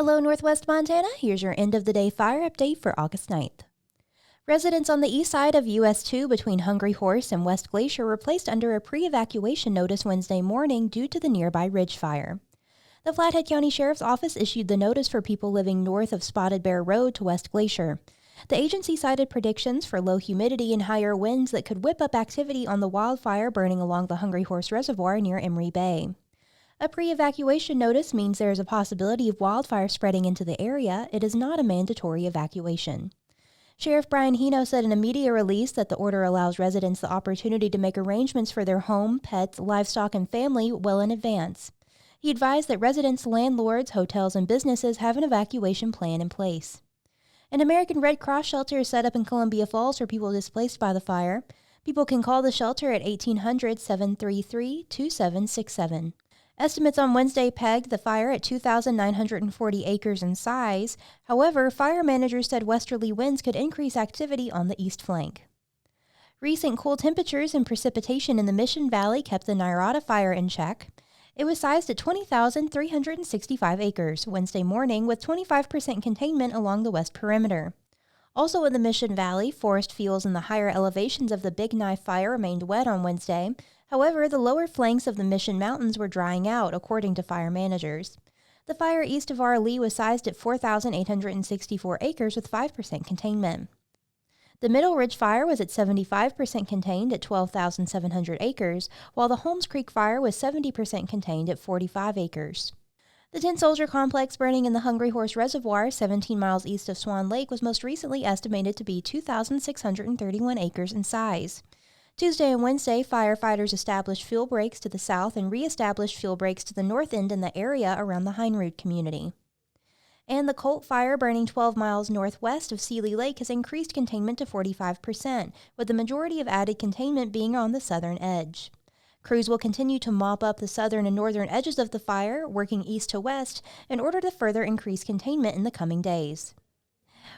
Hello, Northwest Montana. Here's your end of the day fire update for August 9th. Residents on the east side of US 2 between Hungry Horse and West Glacier were placed under a pre-evacuation notice Wednesday morning due to the nearby ridge fire. The Flathead County Sheriff's Office issued the notice for people living north of Spotted Bear Road to West Glacier. The agency cited predictions for low humidity and higher winds that could whip up activity on the wildfire burning along the Hungry Horse Reservoir near Emery Bay. A pre-evacuation notice means there is a possibility of wildfire spreading into the area. It is not a mandatory evacuation. Sheriff Brian Hino said in a media release that the order allows residents the opportunity to make arrangements for their home, pets, livestock, and family well in advance. He advised that residents, landlords, hotels, and businesses have an evacuation plan in place. An American Red Cross shelter is set up in Columbia Falls for people displaced by the fire. People can call the shelter at 1800-733-2767. Estimates on Wednesday pegged the fire at 2,940 acres in size. However, fire managers said westerly winds could increase activity on the east flank. Recent cool temperatures and precipitation in the Mission Valley kept the Nirada fire in check. It was sized at 20,365 acres Wednesday morning, with 25% containment along the west perimeter. Also in the Mission Valley, forest fields in the higher elevations of the Big Knife fire remained wet on Wednesday. However, the lower flanks of the Mission Mountains were drying out, according to fire managers. The fire east of Arlee was sized at 4,864 acres with 5% containment. The Middle Ridge fire was at 75% contained at 12,700 acres, while the Holmes Creek fire was 70% contained at 45 acres. The Tin Soldier Complex burning in the Hungry Horse Reservoir, 17 miles east of Swan Lake, was most recently estimated to be 2,631 acres in size. Tuesday and Wednesday, firefighters established fuel breaks to the south and re-established fuel breaks to the north end in the area around the Heinrud community. And the Colt fire burning 12 miles northwest of Seeley Lake has increased containment to 45%, with the majority of added containment being on the southern edge. Crews will continue to mop up the southern and northern edges of the fire, working east to west, in order to further increase containment in the coming days.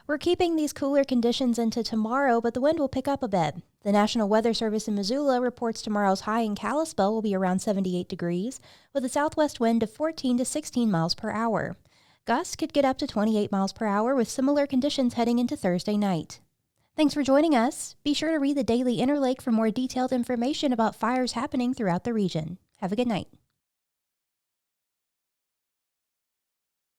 We're keeping these cooler conditions into tomorrow, but the wind will pick up a bit. The National Weather Service in Missoula reports tomorrow's high in Kalispell will be around 78 degrees, with a southwest wind of 14 to 16 miles per hour. Gusts could get up to 28 miles per hour with similar conditions heading into Thursday night. Thanks for joining us. Be sure to read the Daily Interlake for more detailed information about fires happening throughout the region. Have a good night.